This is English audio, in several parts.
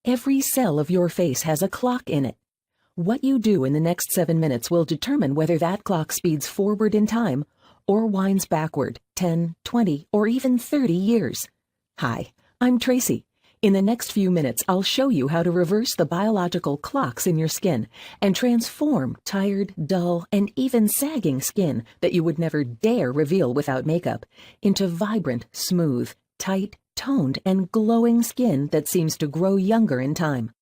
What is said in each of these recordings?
Every cell of your face has a clock in it. What you do in the next 7 minutes will determine whether that clock speeds forward in time or winds backward 10, 20, or even 30 years. Hi, I'm Tracy. In the next few minutes, I'll show you how to reverse the biological clocks in your skin and transform tired, dull, and even sagging skin that you would never dare reveal without makeup into vibrant, smooth, tight, toned, and glowing skin that seems to grow younger in time.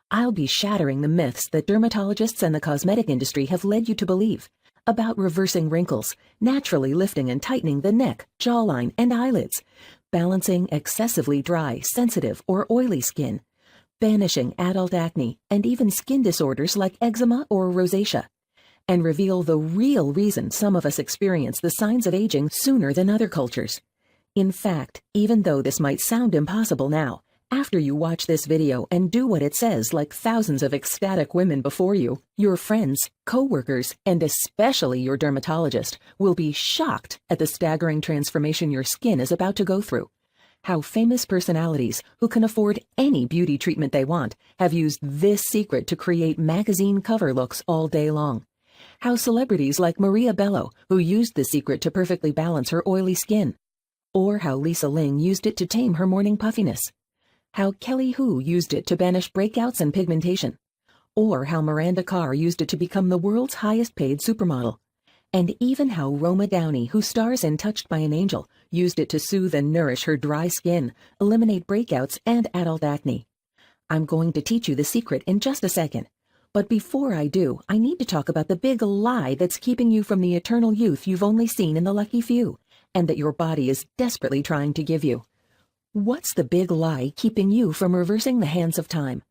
I'll be shattering the myths that dermatologists and the cosmetic industry have led you to believe about reversing wrinkles, naturally lifting and tightening the neck, jawline, and eyelids, balancing excessively dry, sensitive, or oily skin, banishing adult acne, and even skin disorders like eczema or rosacea, and reveal the real reason some of us experience the signs of aging sooner than other cultures. In fact, even though this might sound impossible now, after you watch this video and do what it says like thousands of ecstatic women before you, your friends, co-workers, and especially your dermatologist will be shocked at the staggering transformation your skin is about to go through. How famous personalities who can afford any beauty treatment they want have used this secret to create magazine cover looks all day long. How celebrities like Maria Bello, who used the secret to perfectly balance her oily skin. Or how Lisa Ling used it to tame her morning puffiness. How Kelly Hu used it to banish breakouts and pigmentation. Or how Miranda Carr used it to become the world's highest-paid supermodel. And even how Roma Downey, who stars in Touched by an Angel, used it to soothe and nourish her dry skin, eliminate breakouts, and adult acne. I'm going to teach you the secret in just a second. But before I do, I need to talk about the big lie that's keeping you from the eternal youth you've only seen in the lucky few, and that your body is desperately trying to give you. What's the big lie keeping you from reversing the hands of time?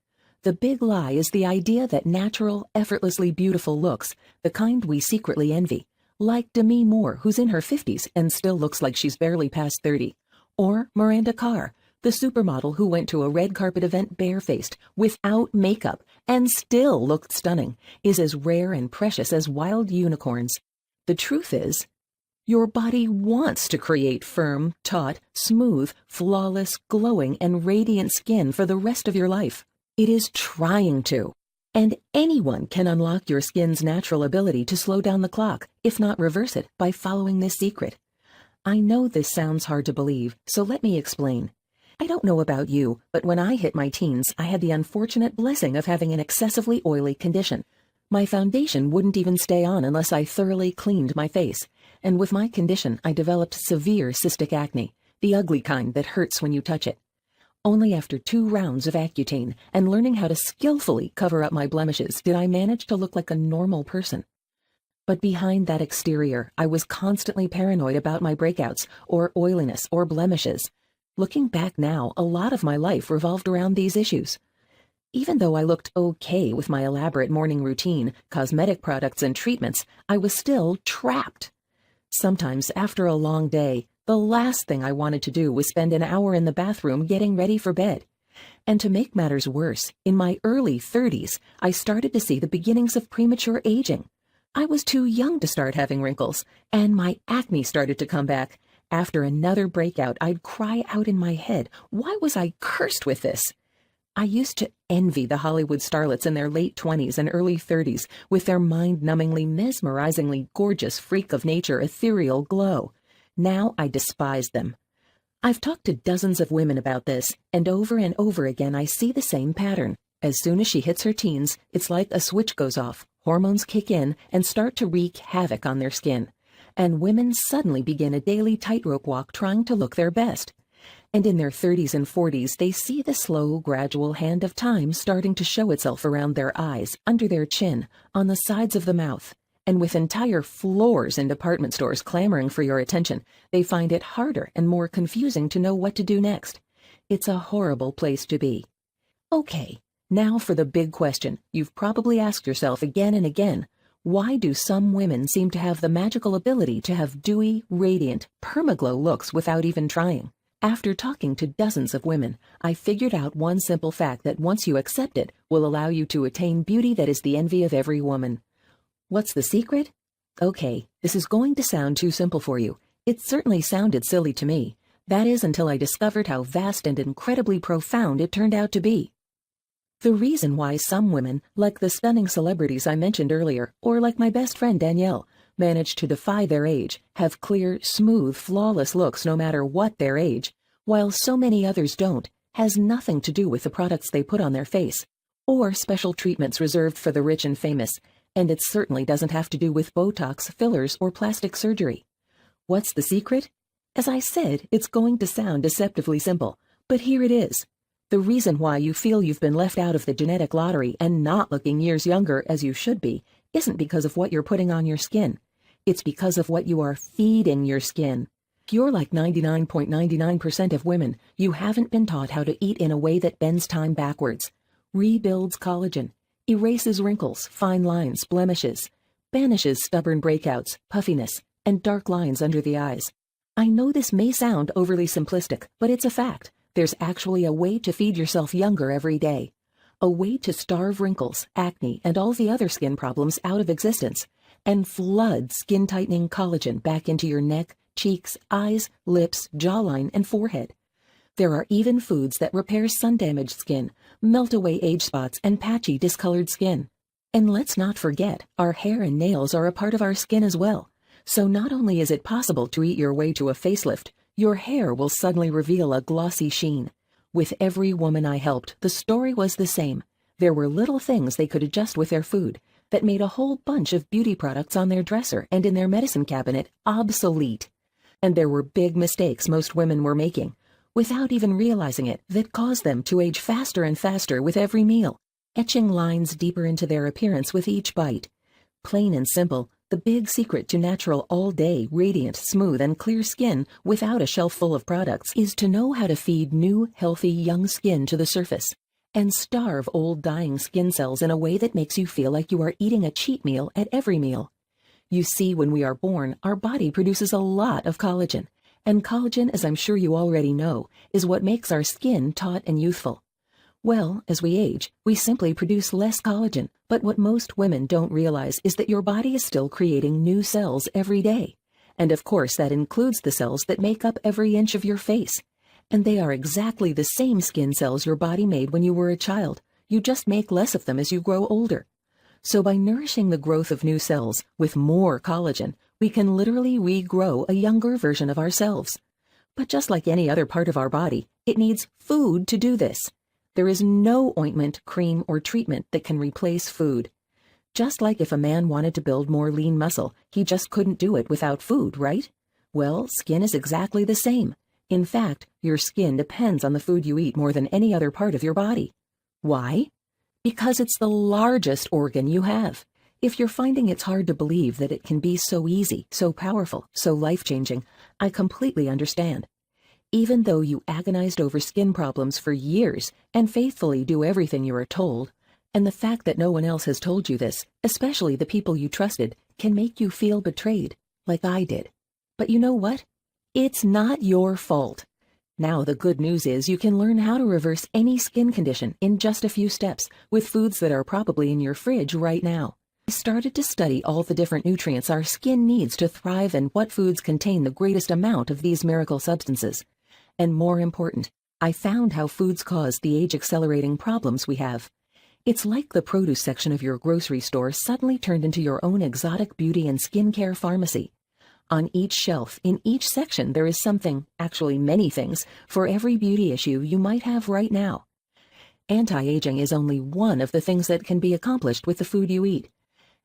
The big lie is the idea that natural, effortlessly beautiful looks, the kind we secretly envy, like Demi Moore, who's in her 50s and still looks like she's barely past 30, or Miranda Carr, the supermodel who went to a red carpet event barefaced, without makeup, and still looked stunning, is as rare and precious as wild unicorns. The truth is, your body wants to create firm, taut, smooth, flawless, glowing, and radiant skin for the rest of your life. It is trying to. And anyone can unlock your skin's natural ability to slow down the clock, if not reverse it, by following this secret. I know this sounds hard to believe, so let me explain. I don't know about you, but when I hit my teens, I had the unfortunate blessing of having an excessively oily condition. My foundation wouldn't even stay on unless I thoroughly cleaned my face. And with my condition, I developed severe cystic acne, the ugly kind that hurts when you touch it. Only after 2 rounds of Accutane and learning how to skillfully cover up my blemishes did I manage to look like a normal person. But behind that exterior, I was constantly paranoid about my breakouts, or oiliness, or blemishes. Looking back now, a lot of my life revolved around these issues. Even though I looked okay with my elaborate morning routine, cosmetic products, and treatments, I was still trapped. Sometimes, after a long day, the last thing I wanted to do was spend an hour in the bathroom getting ready for bed. And to make matters worse, in my early 30s, I started to see the beginnings of premature aging. I was too young to start having wrinkles, and my acne started to come back. After another breakout, I'd cry out in my head, why was I cursed with this? I used to envy the Hollywood starlets in their late 20s and early 30s with their mind-numbingly, mesmerizingly gorgeous freak of nature ethereal glow. Now I despise them. I've talked to dozens of women about this, and over again I see the same pattern. As soon as she hits her teens, it's like a switch goes off, hormones kick in and start to wreak havoc on their skin. And women suddenly begin a daily tightrope walk trying to look their best. And in their 30s and 40s, they see the slow, gradual hand of time starting to show itself around their eyes, under their chin, on the sides of the mouth. And with entire floors in department stores clamoring for your attention, they find it harder and more confusing to know what to do next. It's a horrible place to be. Okay, now for the big question you've probably asked yourself again and again. Why do some women seem to have the magical ability to have dewy, radiant, permaglow looks without even trying? After talking to dozens of women, I figured out one simple fact that once you accept it, will allow you to attain beauty that is the envy of every woman. What's the secret? Okay, this is going to sound too simple for you. It certainly sounded silly to me. That is until I discovered how vast and incredibly profound it turned out to be. The reason why some women, like the stunning celebrities I mentioned earlier, or like my best friend Danielle, manage to defy their age, have clear, smooth, flawless looks no matter what their age, while so many others don't, has nothing to do with the products they put on their face, or special treatments reserved for the rich and famous, and it certainly doesn't have to do with Botox, fillers, or plastic surgery. What's the secret? As I said, it's going to sound deceptively simple, but here it is. The reason why you feel you've been left out of the genetic lottery and not looking years younger as you should be isn't because of what you're putting on your skin. It's because of what you are feeding your skin. You're like 99.99% of women. You haven't been taught how to eat in a way that bends time backwards, rebuilds collagen, erases wrinkles, fine lines, blemishes, banishes stubborn breakouts, puffiness, and dark lines under the eyes. I know this may sound overly simplistic, but it's a fact. There's actually a way to feed yourself younger every day. A way to starve wrinkles, acne, and all the other skin problems out of existence, and flood skin-tightening collagen back into your neck, cheeks, eyes, lips, jawline, and forehead. There are even foods that repair sun-damaged skin, melt away age spots, and patchy, discolored skin. And let's not forget, our hair and nails are a part of our skin as well. So not only is it possible to eat your way to a facelift, your hair will suddenly reveal a glossy sheen. With every woman I helped, the story was the same. There were little things they could adjust with their food that made a whole bunch of beauty products on their dresser and in their medicine cabinet obsolete. And there were big mistakes most women were making, without even realizing it, that caused them to age faster and faster with every meal, etching lines deeper into their appearance with each bite. Plain and simple, the big secret to natural all-day, radiant, smooth, and clear skin without a shelf full of products is to know how to feed new, healthy, young skin to the surface and starve old, dying skin cells in a way that makes you feel like you are eating a cheat meal at every meal. You see, when we are born, our body produces a lot of collagen, and collagen, as I'm sure you already know, is what makes our skin taut and youthful. Well, as we age, we simply produce less collagen, but what most women don't realize is that your body is still creating new cells every day. And of course, that includes the cells that make up every inch of your face. And they are exactly the same skin cells your body made when you were a child. You just make less of them as you grow older. So by nourishing the growth of new cells with more collagen, we can literally regrow a younger version of ourselves. But just like any other part of our body, it needs food to do this. There is no ointment, cream, or treatment that can replace food. Just like if a man wanted to build more lean muscle, he just couldn't do it without food, right? Well, skin is exactly the same. In fact, your skin depends on the food you eat more than any other part of your body. Why? Because it's the largest organ you have. If you're finding it's hard to believe that it can be so easy, so powerful, so life-changing, I completely understand. Even though you agonized over skin problems for years and faithfully do everything you are told, and the fact that no one else has told you this, especially the people you trusted, can make you feel betrayed, like I did. But you know what? It's not your fault. Now the good news is you can learn how to reverse any skin condition in just a few steps with foods that are probably in your fridge right now. I started to study all the different nutrients our skin needs to thrive and what foods contain the greatest amount of these miracle substances. And more important, I found how foods cause the age-accelerating problems we have. It's like the produce section of your grocery store suddenly turned into your own exotic beauty and skincare pharmacy. On each shelf, in each section, there is something, actually many things, for every beauty issue you might have right now. Anti-aging is only one of the things that can be accomplished with the food you eat.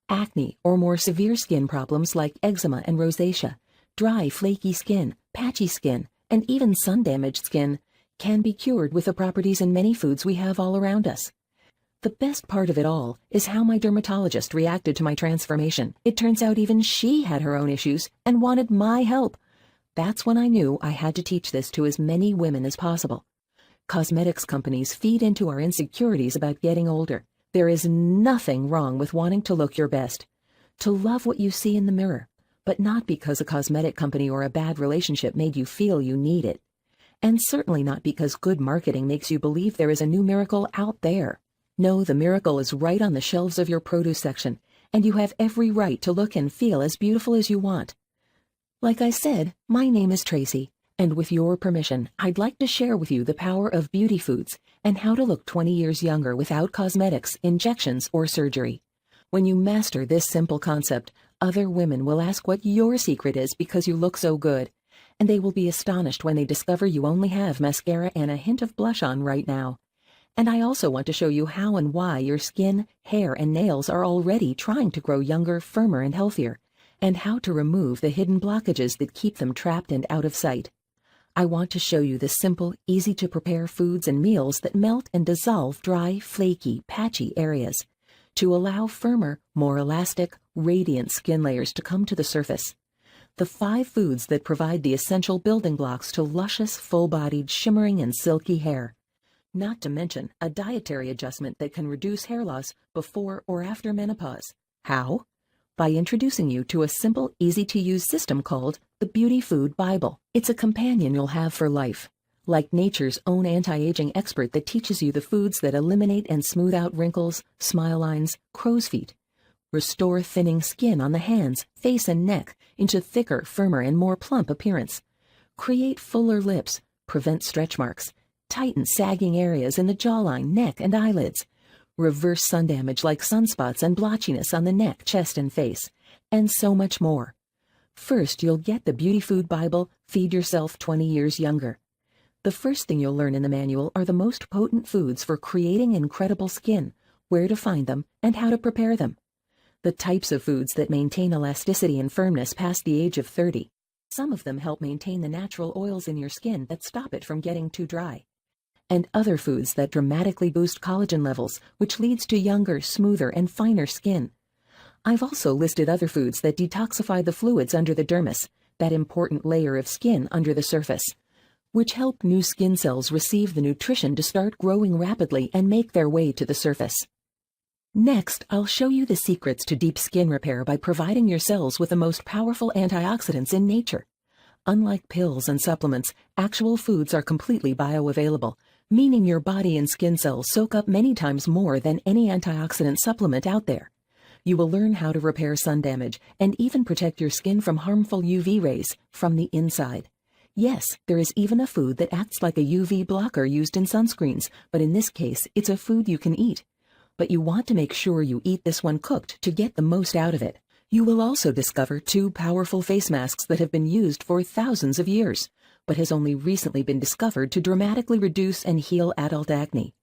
Acne or more severe skin problems like eczema and rosacea, dry, flaky skin, patchy skin, and even sun-damaged skin can be cured with the properties in many foods we have all around us. The best part of it all is how my dermatologist reacted to my transformation. It turns out even she had her own issues and wanted my help. That's when I knew I had to teach this to as many women as possible. Cosmetics companies feed into our insecurities about getting older. There is nothing wrong with wanting to look your best, to love what you see in the mirror, but not because a cosmetic company or a bad relationship made you feel you need it. And certainly not because good marketing makes you believe there is a new miracle out there. No, the miracle is right on the shelves of your produce section, and you have every right to look and feel as beautiful as you want. Like I said, my name is Tracy, and with your permission, I'd like to share with you the power of beauty foods and how to look 20 years younger without cosmetics, injections, or surgery. When you master this simple concept, other women will ask what your secret is because you look so good, and they will be astonished when they discover you only have mascara and a hint of blush on right now. And I also want to show you how and why your skin, hair, and nails are already trying to grow younger, firmer, and healthier, and how to remove the hidden blockages that keep them trapped and out of sight. I want to show you the simple, easy-to-prepare foods and meals that melt and dissolve dry, flaky, patchy areas to allow firmer, more elastic, radiant skin layers to come to the surface. The 5 foods that provide the essential building blocks to luscious, full-bodied, shimmering, and silky hair. Not to mention a dietary adjustment that can reduce hair loss before or after menopause. How? By introducing you to a simple, easy-to-use system called the Beauty Food Bible. It's a companion you'll have for life, like nature's own anti-aging expert that teaches you the foods that eliminate and smooth out wrinkles, smile lines, crow's feet, restore thinning skin on the hands, face, and neck into thicker, firmer, and more plump appearance, create fuller lips, prevent stretch marks, tighten sagging areas in the jawline, neck, and eyelids, reverse sun damage like sunspots and blotchiness on the neck, chest, and face, and so much more. First, you'll get the Beauty Food Bible, Feed Yourself 20 Years Younger. The first thing you'll learn in the manual are the most potent foods for creating incredible skin, where to find them, and how to prepare them. The types of foods that maintain elasticity and firmness past the age of 30. Some of them help maintain the natural oils in your skin that stop it from getting too dry. And other foods that dramatically boost collagen levels, which leads to younger, smoother, and finer skin. I've also listed other foods that detoxify the fluids under the dermis, that important layer of skin under the surface, which help new skin cells receive the nutrition to start growing rapidly and make their way to the surface. Next, I'll show you the secrets to deep skin repair by providing your cells with the most powerful antioxidants in nature. Unlike pills and supplements, actual foods are completely bioavailable, meaning your body and skin cells soak up many times more than any antioxidant supplement out there. You will learn how to repair sun damage and even protect your skin from harmful UV rays from the inside. Yes, there is even a food that acts like a UV blocker used in sunscreens, but in this case, it's a food you can eat. But you want to make sure you eat this one cooked to get the most out of it. You will also discover 2 powerful face masks that have been used for thousands of years, but has only recently been discovered to dramatically reduce and heal adult acne.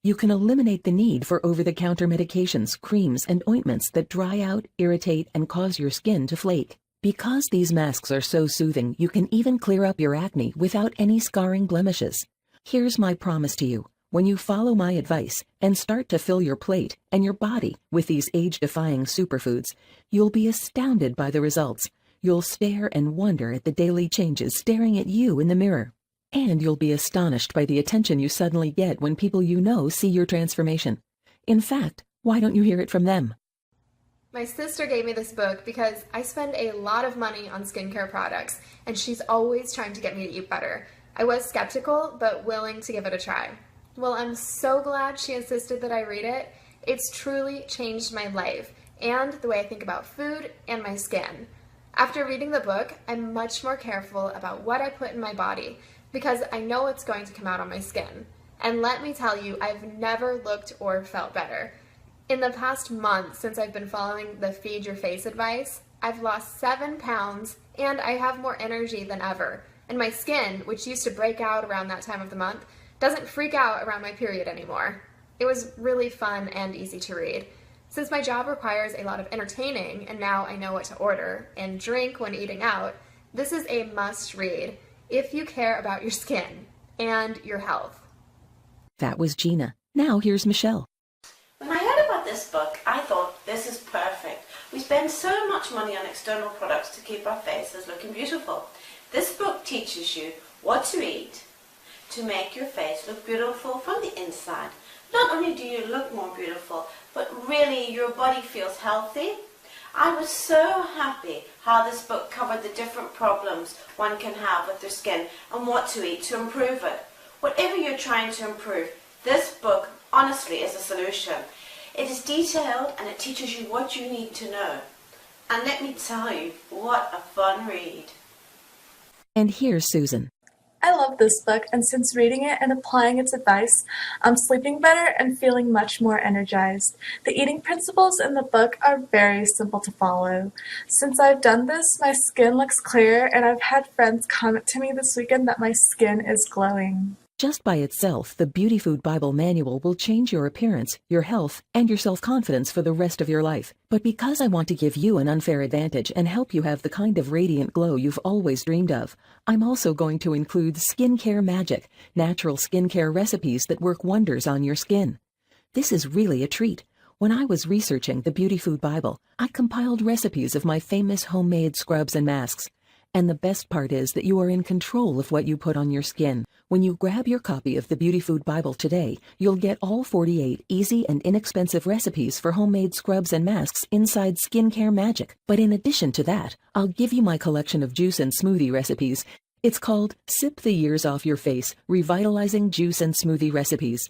You can eliminate the need for over-the-counter medications, creams, and ointments that dry out, irritate, and cause your skin to flake. Because these masks are so soothing, you can even clear up your acne without any scarring blemishes. Here's my promise to you. When you follow my advice and start to fill your plate and your body with these age-defying superfoods, you'll be astounded by the results. You'll stare and wonder at the daily changes staring at you in the mirror. And you'll be astonished by the attention you suddenly get when people you know see your transformation. In fact, why don't you hear it from them? My sister gave me this book because I spend a lot of money on skincare products, and she's always trying to get me to eat better. I was skeptical, but willing to give it a try. Well, I'm so glad she insisted that I read it. It's truly changed my life and the way I think about food and my skin. After reading the book, I'm much more careful about what I put in my body because I know it's going to come out on my skin. And let me tell you, I've never looked or felt better. In the past month since I've been following the Feed Your Face advice, I've lost 7 pounds and I have more energy than ever. And my skin, which used to break out around that time of the month, doesn't freak out around my period anymore. It was really fun and easy to read. Since my job requires a lot of entertaining, and now I know what to order and drink when eating out, this is a must read if you care about your skin and your health. That was Gina. Now here's Michelle. When I heard about this book, I thought this is perfect. We spend so much money on external products to keep our faces looking beautiful. This book teaches you what to eat to make your face look beautiful from the inside. Not only do you look more beautiful, but really your body feels healthy. I was so happy how this book covered the different problems one can have with their skin and what to eat to improve it. Whatever you're trying to improve, this book honestly is a solution. It is detailed and it teaches you what you need to know. And let me tell you, what a fun read. And here's Susan. I love this book, and since reading it and applying its advice, I'm sleeping better and feeling much more energized. The eating principles in the book are very simple to follow. Since I've done this, my skin looks clearer, and I've had friends comment to me this weekend that my skin is glowing. Just by itself, the Beauty Food Bible Manual will change your appearance, your health, and your self-confidence for the rest of your life. But because I want to give you an unfair advantage and help you have the kind of radiant glow you've always dreamed of, I'm also going to include skincare magic, natural skincare recipes that work wonders on your skin. This is really a treat. When I was researching the Beauty Food Bible, I compiled recipes of my famous homemade scrubs and masks. And the best part is that you are in control of what you put on your skin. When you grab your copy of the Beauty Food Bible today, you'll get all 48 easy and inexpensive recipes for homemade scrubs and masks inside Skincare Magic. But in addition to that, I'll give you my collection of juice and smoothie recipes. It's called Sip the Years Off Your Face, Revitalizing Juice and Smoothie Recipes.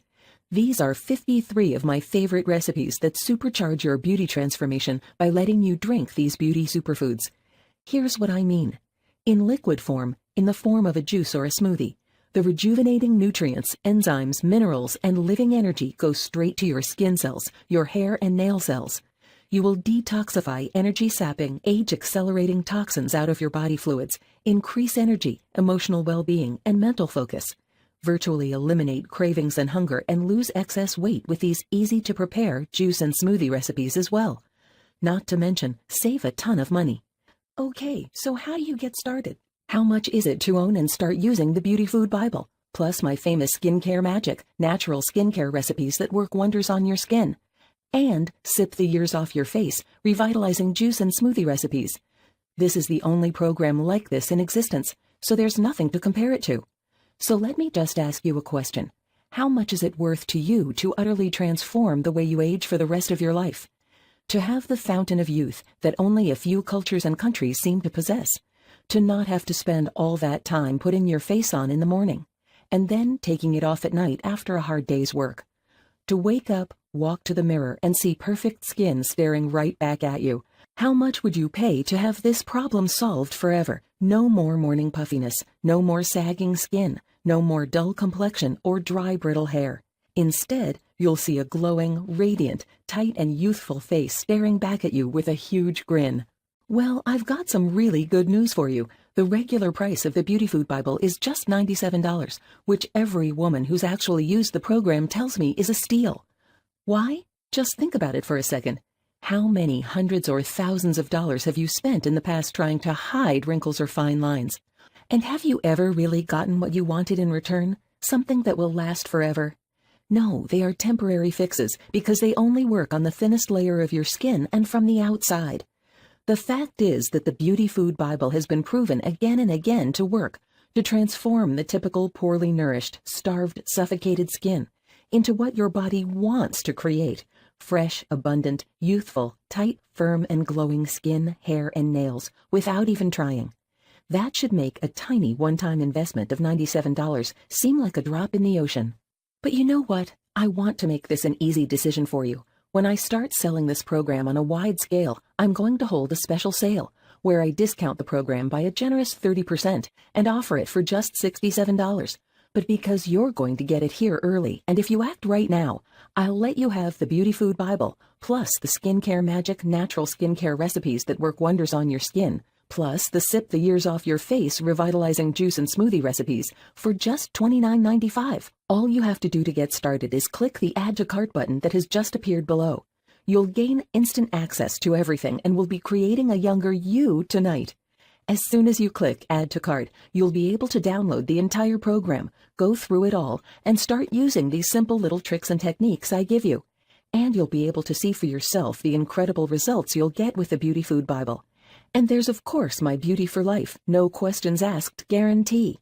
These are 53 of my favorite recipes that supercharge your beauty transformation by letting you drink these beauty superfoods. Here's what I mean. In liquid form, in the form of a juice or a smoothie, the rejuvenating nutrients, enzymes, minerals, and living energy go straight to your skin cells, your hair and nail cells. You will detoxify energy-sapping, age-accelerating toxins out of your body fluids, increase energy, emotional well-being, and mental focus. Virtually eliminate cravings and hunger and lose excess weight with these easy-to-prepare juice and smoothie recipes as well. Not to mention, save a ton of money. Okay, so how do you get started? How much is it to own and start using the Beauty Food Bible, plus my famous Skincare Magic, natural skincare recipes that work wonders on your skin, and Sip the Years Off Your Face, revitalizing juice and smoothie recipes? This is the only program like this in existence, so there's nothing to compare it to. So let me just ask you a question. How much is it worth to you to utterly transform the way you age for the rest of your life? To have the fountain of youth that only a few cultures and countries seem to possess. To not have to spend all that time putting your face on in the morning, and then taking it off at night after a hard day's work. To wake up, walk to the mirror, and see perfect skin staring right back at you. How much would you pay to have this problem solved forever? No more morning puffiness, no more sagging skin, no more dull complexion or dry brittle hair. Instead, you'll see a glowing, radiant, tight and youthful face staring back at you with a huge grin. Well, I've got some really good news for you. The regular price of the Beauty Food Bible is just $97, which every woman who's actually used the program tells me is a steal. Why? Just think about it for a second. How many hundreds or thousands of dollars have you spent in the past trying to hide wrinkles or fine lines? And have you ever really gotten what you wanted in return? Something that will last forever? No, they are temporary fixes because they only work on the thinnest layer of your skin and from the outside. The fact is that the Beauty Food Bible has been proven again and again to work, to transform the typical poorly nourished, starved, suffocated skin into what your body wants to create: fresh, abundant, youthful, tight, firm, and glowing skin, hair, and nails without even trying. That should make a tiny one-time investment of $97 seem like a drop in the ocean. But you know what? I want to make this an easy decision for you. When I start selling this program on a wide scale, I'm going to hold a special sale where I discount the program by a generous 30% and offer it for just $67. But because you're going to get it here early, and if you act right now, I'll let you have the Beauty Food Bible, plus the Skincare Magic natural skincare recipes that work wonders on your skin, plus the Sip the Years Off Your Face revitalizing juice and smoothie recipes for just $29.95. All you have to do to get started is click the Add to Cart button that has just appeared below. You'll gain instant access to everything and will be creating a younger you tonight. As soon as you click Add to Cart, you'll be able to download the entire program, go through it all, and start using these simple little tricks and techniques I give you. And you'll be able to see for yourself the incredible results you'll get with the Beauty Food Bible. And there's of course my Beauty for Life, no questions asked guarantee.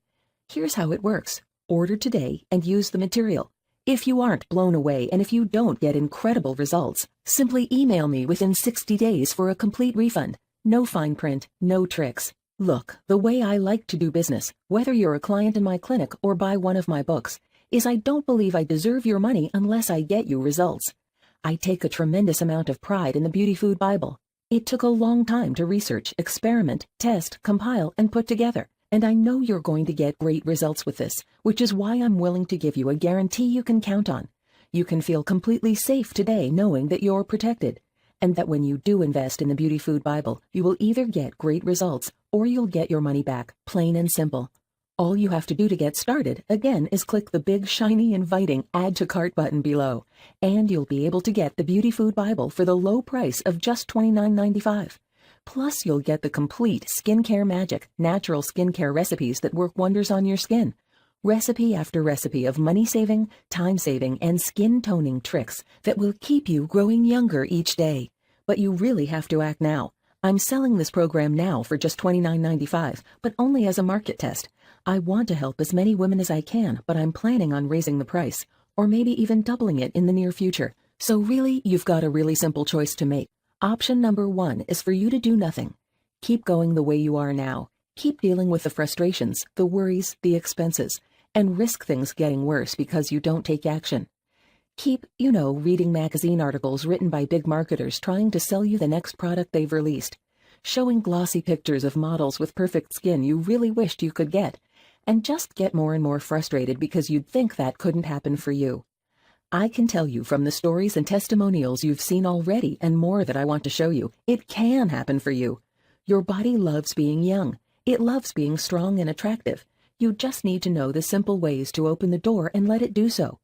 Here's how it works. Order today and use the material. If you aren't blown away and if you don't get incredible results, simply email me within 60 days for a complete refund. No fine print, no tricks. Look, the way I like to do business, whether you're a client in my clinic or buy one of my books, is I don't believe I deserve your money unless I get you results. I take a tremendous amount of pride in the Beauty Food Bible. It took a long time to research, experiment, test, compile, and put together. And I know you're going to get great results with this, which is why I'm willing to give you a guarantee you can count on. You can feel completely safe today knowing that you're protected, and that when you do invest in the Beauty Food Bible, you will either get great results or you'll get your money back, plain and simple. All you have to do to get started, again, is click the big, shiny, inviting Add to Cart button below, and you'll be able to get the Beauty Food Bible for the low price of just $29.95. Plus, you'll get the complete Skincare Magic, natural skincare recipes that work wonders on your skin. Recipe after recipe of money-saving, time-saving, and skin-toning tricks that will keep you growing younger each day. But you really have to act now. I'm selling this program now for just $29.95, but only as a market test. I want to help as many women as I can, but I'm planning on raising the price, or maybe even doubling it in the near future. So really, you've got a really simple choice to make. Option number 1 is for you to do nothing. Keep going the way you are now. Keep dealing with the frustrations, the worries, the expenses, and risk things getting worse because you don't take action. Keep, reading magazine articles written by big marketers trying to sell you the next product they've released, showing glossy pictures of models with perfect skin you really wished you could get, and just get more and more frustrated because you'd think that couldn't happen for you. I can tell you from the stories and testimonials you've seen already and more that I want to show you, it can happen for you. Your body loves being young. It loves being strong and attractive. You just need to know the simple ways to open the door and let it do so.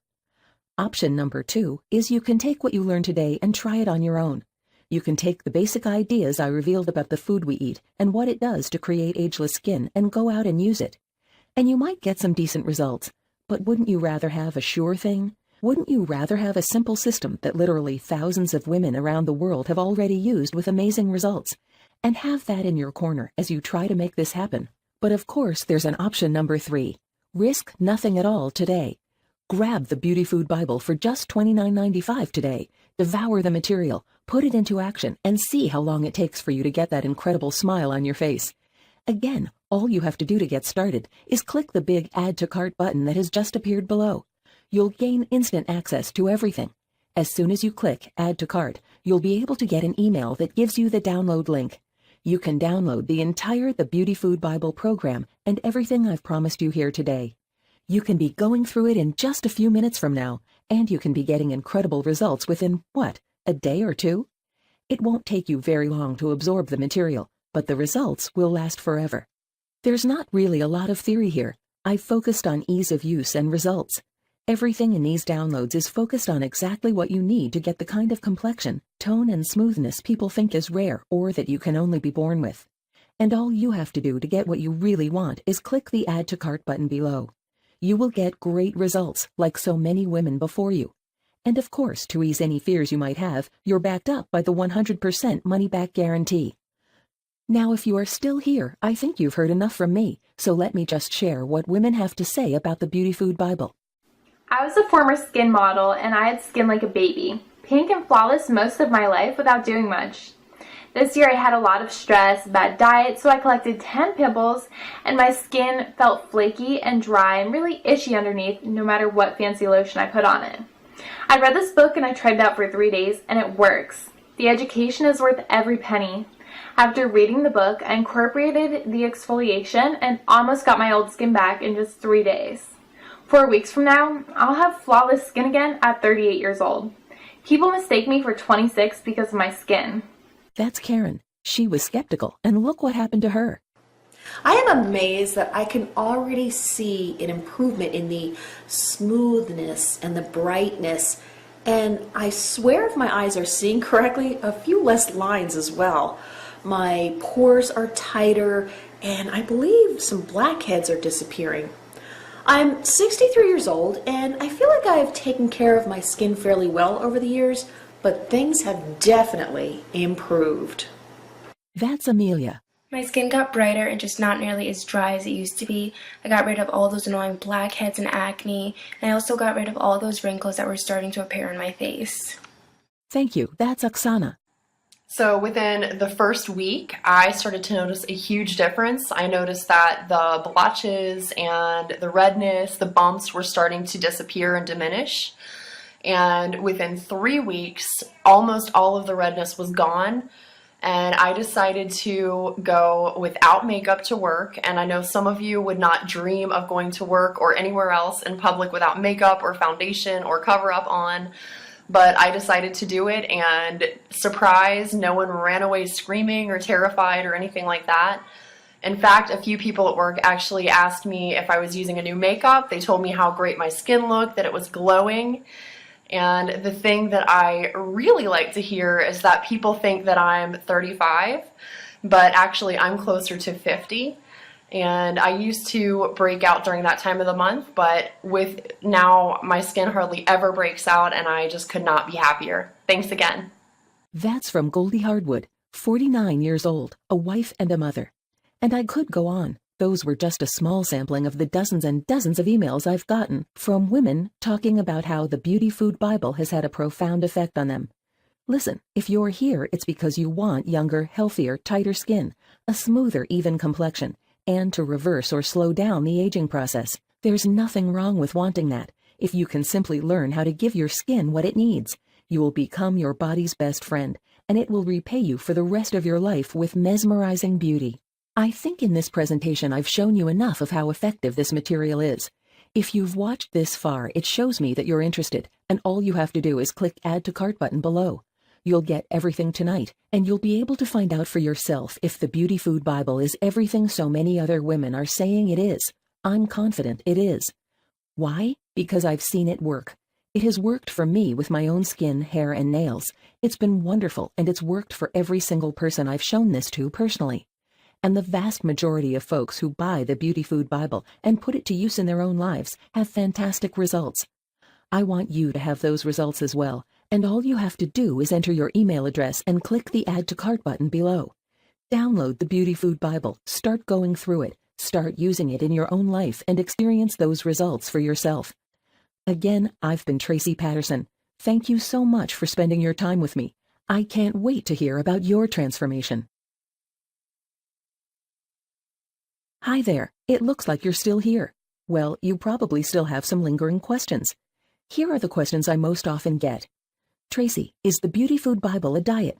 Option number 2 is you can take what you learned today and try it on your own. You can take the basic ideas I revealed about the food we eat and what it does to create ageless skin and go out and use it. And you might get some decent results, but wouldn't you rather have a sure thing? Wouldn't you rather have a simple system that literally thousands of women around the world have already used with amazing results, and have that in your corner as you try to make this happen? But of course, there's an option number 3. Risk nothing at all today. Grab the Beauty Food Bible for just $29.95 today. Devour the material, put it into action, and see how long it takes for you to get that incredible smile on your face. Again, all you have to do to get started is click the big Add to Cart button that has just appeared below. You'll gain instant access to everything. As soon as you click Add to Cart, you'll be able to get an email that gives you the download link. You can download the entire The Beauty Food Bible program and everything I've promised you here today. You can be going through it in just a few minutes from now, and you can be getting incredible results within, a day or two? It won't take you very long to absorb the material, but the results will last forever. There's not really a lot of theory here. I've focused on ease of use and results. Everything in these downloads is focused on exactly what you need to get the kind of complexion, tone, and smoothness people think is rare or that you can only be born with. And all you have to do to get what you really want is click the Add to Cart button below. You will get great results, like so many women before you. And of course, to ease any fears you might have, you're backed up by the 100% money-back guarantee. Now, if you are still here, I think you've heard enough from me, so let me just share what women have to say about the Beauty Food Bible. I was a former skin model, and I had skin like a baby, pink and flawless most of my life without doing much. This year I had a lot of stress, bad diet, so I collected 10 pimples, and my skin felt flaky and dry and really itchy underneath no matter what fancy lotion I put on it. I read this book and I tried it out for 3 days, and it works. The education is worth every penny. After reading the book, I incorporated the exfoliation and almost got my old skin back in just 3 days. 4 weeks from now, I'll have flawless skin again at 38 years old. People mistake me for 26 because of my skin. That's Karen. She was skeptical, and look what happened to her. I am amazed that I can already see an improvement in the smoothness and the brightness, and I swear if my eyes are seeing correctly, a few less lines as well. My pores are tighter, and I believe some blackheads are disappearing. I'm 63 years old, and I feel like I have taken care of my skin fairly well over the years, but things have definitely improved. That's Amelia. My skin got brighter and just not nearly as dry as it used to be. I got rid of all those annoying blackheads and acne, and I also got rid of all those wrinkles that were starting to appear on my face. Thank you. That's Oksana. So within the first week, I started to notice a huge difference. I noticed that the blotches and the redness, the bumps were starting to disappear and diminish. And within 3 weeks, almost all of the redness was gone. and I decided to go without makeup to work. And I know some of you would not dream of going to work or anywhere else in public without makeup or foundation or cover up on, but I decided to do it, and surprise, no one ran away screaming or terrified or anything like that. In fact, a few people at work actually asked me if I was using a new makeup. They told me how great my skin looked, that it was glowing. And the thing that I really like to hear is that people think that I'm 35, but actually I'm closer to 50. And I used to break out during that time of the month, but with now my skin hardly ever breaks out, and I just could not be happier. Thanks again. That's from Goldie Hardwood, 49 years old, a wife and a mother. And I could go on. Those were just a small sampling of the dozens and dozens of emails I've gotten from women talking about how the Beauty Food Bible has had a profound effect on them. Listen, if you're here, it's because you want younger, healthier, tighter skin, a smoother, even complexion, and to reverse or slow down the aging process. There's nothing wrong with wanting that. If you can simply learn how to give your skin what it needs, you will become your body's best friend, and it will repay you for the rest of your life with mesmerizing beauty. I think in this presentation I've shown you enough of how effective this material is. If you've watched this far, it shows me that you're interested, and all you have to do is click Add to Cart button below. You'll get everything tonight, and you'll be able to find out for yourself if the Beauty Food Bible is everything so many other women are saying it is. I'm confident it is. Why? Because I've seen it work. It has worked for me with my own skin, hair, and nails. It's been wonderful, and it's worked for every single person I've shown this to personally. And the vast majority of folks who buy the Beauty Food Bible and put it to use in their own lives have fantastic results. I want you to have those results as well, and all you have to do is enter your email address and click the Add to Cart button below. Download the Beauty Food Bible, start going through it, start using it in your own life, and experience those results for yourself. Again, I've been Tracy Patterson. Thank you so much for spending your time with me. I can't wait to hear about your transformation. Hi there, it looks like you're still here. Well, you probably still have some lingering questions. Here are the questions I most often get. Tracy, is the Beauty Food Bible a diet?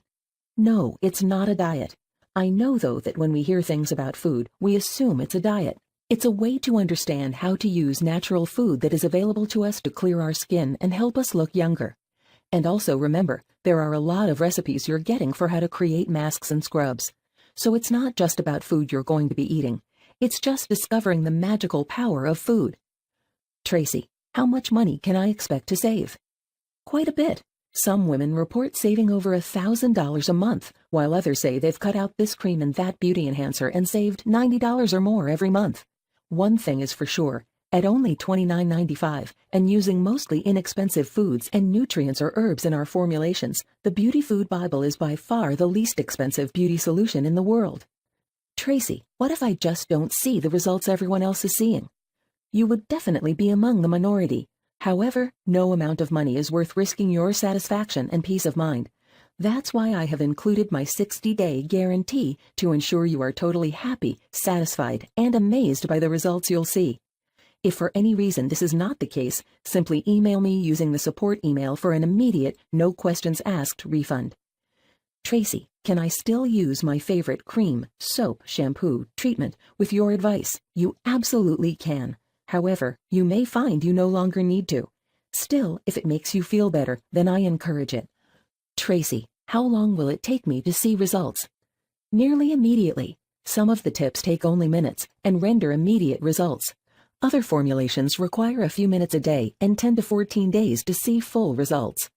No, it's not a diet. I know, though, that when we hear things about food, we assume it's a diet. It's a way to understand how to use natural food that is available to us to clear our skin and help us look younger. And also remember, there are a lot of recipes you're getting for how to create masks and scrubs. So it's not just about food you're going to be eating. It's just discovering the magical power of food. Tracy, how much money can I expect to save? Quite a bit. Some women report saving over $1,000 a month, while others say they've cut out this cream and that beauty enhancer and saved $90 or more every month. One thing is for sure, at only $29.95 and using mostly inexpensive foods and nutrients or herbs in our formulations, the Beauty Food Bible is by far the least expensive beauty solution in the world. Tracy, what if I just don't see the results everyone else is seeing? You would definitely be among the minority. However, no amount of money is worth risking your satisfaction and peace of mind. That's why I have included my 60-day guarantee to ensure you are totally happy, satisfied, and amazed by the results you'll see. If for any reason this is not the case, simply email me using the support email for an immediate, no questions asked refund. Tracy, can I still use my favorite cream, soap, shampoo, treatment with your advice? You absolutely can. However, you may find you no longer need to. Still, if it makes you feel better, then I encourage it. Tracy, how long will it take me to see results? Nearly immediately. Some of the tips take only minutes and render immediate results. Other formulations require a few minutes a day and 10 to 14 days to see full results.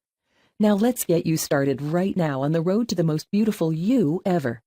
Now let's get you started right now on the road to the most beautiful you ever.